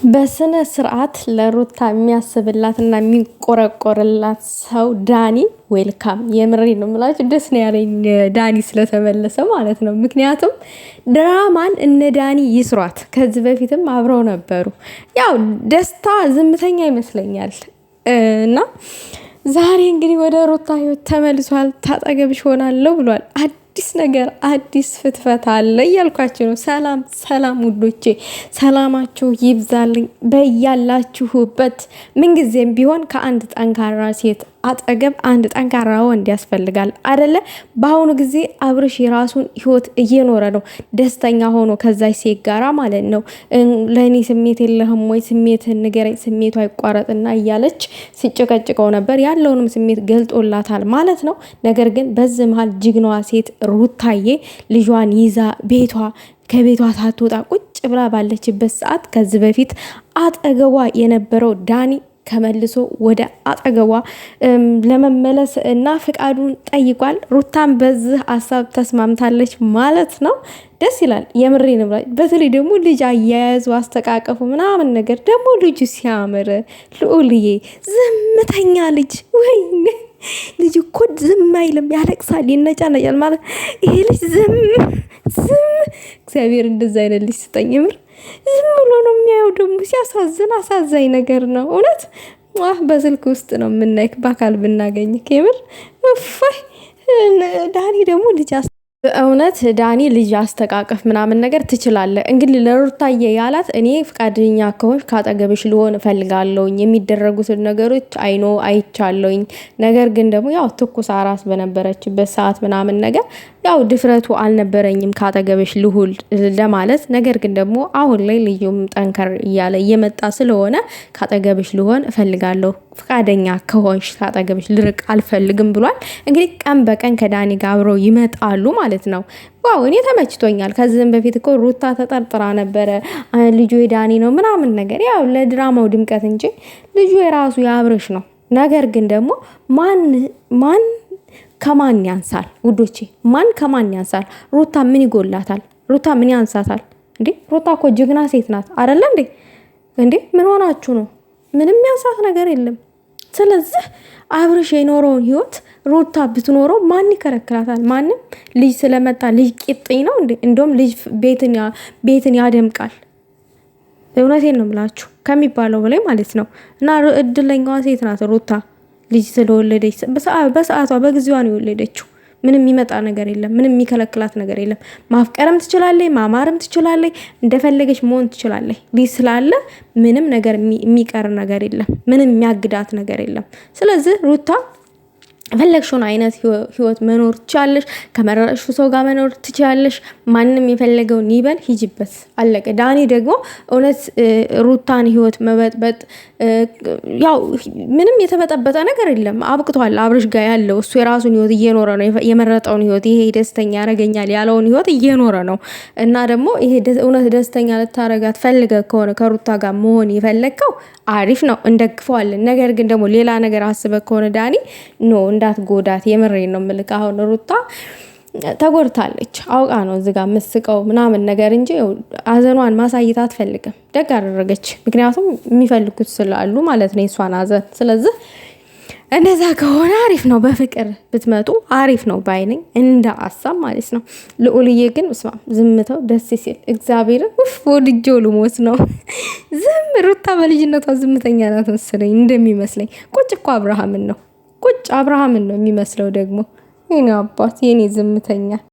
በስነ ስርዓት ለሩታ የሚያስብላትና የሚቆረቆርላት ሰው ዳኒ ዌልካም። የምሬ ነው የምላችሁ፣ ደስ ነው ያለኝ ዳኒ ስለተመለሰ ማለት ነው። ምክንያቱም ድራማን እነ ዳኒ ይስሯት፣ ከዚህ በፊትም አብረው ነበሩ። ያው ደስታ ዝምተኛ ይመስለኛል እና ዛሬ እንግዲህ ወደ ሩታ ህይወት ተመልሷል። ታጠገብሽ ሆናለሁ ብሏል። አዲስ ነገር አዲስ ፍትፈት አለ እያልኳችሁ ነው። ሰላም ሰላም ውዶቼ፣ ሰላማችሁ ይብዛልኝ በያላችሁበት። ምንጊዜም ቢሆን ከአንድ ጠንካራ ሴት አጠገብ አንድ ጠንካራ ወንድ ያስፈልጋል አይደለ? በአሁኑ ጊዜ አብርሽ የራሱን ህይወት እየኖረ ነው፣ ደስተኛ ሆኖ ከዛች ሴት ጋራ ማለት ነው። ለእኔ ስሜት የለህም ወይ? ስሜትህን ንገረኝ፣ ስሜቱ አይቋረጥና እያለች ሲጨቀጭቀው ነበር። ያለውንም ስሜት ገልጦላታል ማለት ነው። ነገር ግን በዚህ መሀል ጅግናዋ ሴት ሩታዬ ልጇን ይዛ ከቤቷ ሳትወጣ ቁጭ ብላ ባለችበት ሰዓት ከዚህ በፊት አጠገቧ የነበረው ዳኒ ከመልሶ ወደ አጠገቧ ለመመለስ እና ፍቃዱን ጠይቋል። ሩታን በዚህ ሀሳብ ተስማምታለች ማለት ነው። ደስ ይላል። የምሬ ነው። በተለይ ደግሞ ልጅ አያያዙ፣ አስተቃቀፉ ምናምን ነገር ደግሞ ልጁ ሲያምር፣ ልዑልዬ ዝምተኛ ልጅ ወይ ልጅ እኮ ዝም አይልም፣ ያለቅሳል፣ ይነጫነጫል ማለት ይሄ ልጅ ዝም እግዚአብሔር እንደዛ አይነት ልጅ ስጠኝ። ምር ዝም ብሎ ነው የሚያየው። ደግሞ ሲያሳዝን አሳዛኝ ነገር ነው እውነት። በስልክ ውስጥ ነው የምናይክ፣ በአካል ብናገኝ ከምር ዳኒ ደግሞ ልጅ እውነት ዳኒ ልጅ አስተቃቀፍ ምናምን ነገር ትችላለ። እንግዲህ ለሩታዬ ያላት እኔ ፍቃደኛ ከሆንሽ ካጠገብሽ ልሆን እፈልጋለሁኝ፣ የሚደረጉትን ነገሮች አይቻለሁኝ። ነገር ግን ደግሞ ያው ትኩስ አራስ በነበረችበት ሰዓት ምናምን ነገር ያው ድፍረቱ አልነበረኝም ካጠገብሽ ልሁል ለማለት። ነገር ግን ደግሞ አሁን ላይ ልዩም ጠንከር እያለ እየመጣ ስለሆነ ካጠገብሽ ልሆን እፈልጋለሁ፣ ፍቃደኛ ከሆንሽ ካጠገብሽ ልርቅ አልፈልግም ብሏል። እንግዲህ ቀን በቀን ከዳኒ ጋር አብረው ይመጣሉ ማለት ነው። ዋው እኔ ተመችቶኛል። ከዚህም በፊት እኮ ሩታ ተጠርጥራ ነበረ ልጁ የዳኒ ነው ምናምን ነገር፣ ያው ለድራማው ድምቀት እንጂ ልጁ የራሱ የአብርሽ ነው። ነገር ግን ደግሞ ማን ከማን ያንሳል ውዶቼ? ማን ከማን ያንሳል? ሩታ ምን ይጎላታል? ሩታ ምን ያንሳታል እንዴ? ሩታ እኮ ጀግና ሴት ናት አይደለ እንዴ? ምን ሆናችሁ ነው? ምንም ያንሳት ነገር የለም። ስለዚህ አብርሽ የኖረውን ህይወት ሩታ ብትኖረው ማን ይከለክላታል? ማንም። ልጅ ስለመጣ ልጅ ቂጥኝ ነው እንዴ? እንደውም ልጅ ቤትን ያደምቃል። እውነቴን ነው የምላችሁ ከሚባለው በላይ ማለት ነው። እና እድለኛዋ ሴት ናት ሩታ ልጅ ስለወለደች በሰዓቷ በጊዜዋ ነው የወለደችው። ምንም የሚመጣ ነገር የለም። ምንም የሚከለክላት ነገር የለም። ማፍቀርም ትችላለች፣ ማማርም ትችላለች፣ እንደፈለገች መሆን ትችላለች። ልጅ ስላለ ምንም ነገር የሚቀር ነገር የለም። ምንም የሚያግዳት ነገር የለም። ስለዚህ ሩታ ፈለግሽውን አይነት ህይወት መኖር ትችላለሽ። ከመረጥሽ ሰው ጋር መኖር ትችላለሽ። ማንም የፈለገውን ይበል፣ ሂጂበት፣ አለቀ። ዳኒ ደግሞ እውነት ሩታን ህይወት መበጥበጥ ያው ምንም የተበጠበጠ ነገር የለም። አብቅቷል። አብርሽ ጋር ያለው እሱ የራሱን ህይወት እየኖረ ነው። የመረጠውን ህይወት፣ ይሄ ደስተኛ ያረገኛል ያለውን ህይወት እየኖረ ነው። እና ደግሞ ይሄ እውነት ደስተኛ ልታረጋት ፈልገ ከሆነ ከሩታ ጋር መሆን የፈለግከው አሪፍ ነው፣ እንደግፈዋለን። ነገር ግን ደግሞ ሌላ ነገር አስበ ከሆነ ዳኒ ኖ እንዳትጎዳት። የምሬን ነው የምልክ። አሁን ሩታ ተጎድታለች፣ አውቃ ነው እዚጋ ምስቀው ምናምን ነገር እንጂ አዘኗን ማሳየት አትፈልግም። ደግ አደረገች። ምክንያቱም የሚፈልጉት ስላሉ ማለት ነው የሷን አዘን። ስለዚህ እንደዛ ከሆነ አሪፍ ነው። በፍቅር ብትመጡ አሪፍ ነው ባይነኝ፣ እንደ አሳብ ማለት ነው። ልዑልዬ ግን ዝምተው ደስ ሲል እግዚአብሔርን ወድጄው ልሞት ነው። ሩታ በልጅነቷ ዝምተኛ ናት መሰለኝ እንደሚመስለኝ። ቁጭ እኮ አብርሃምን ነው የሚመስለው ደግሞ የኔ አባት የኔ ዝምተኛ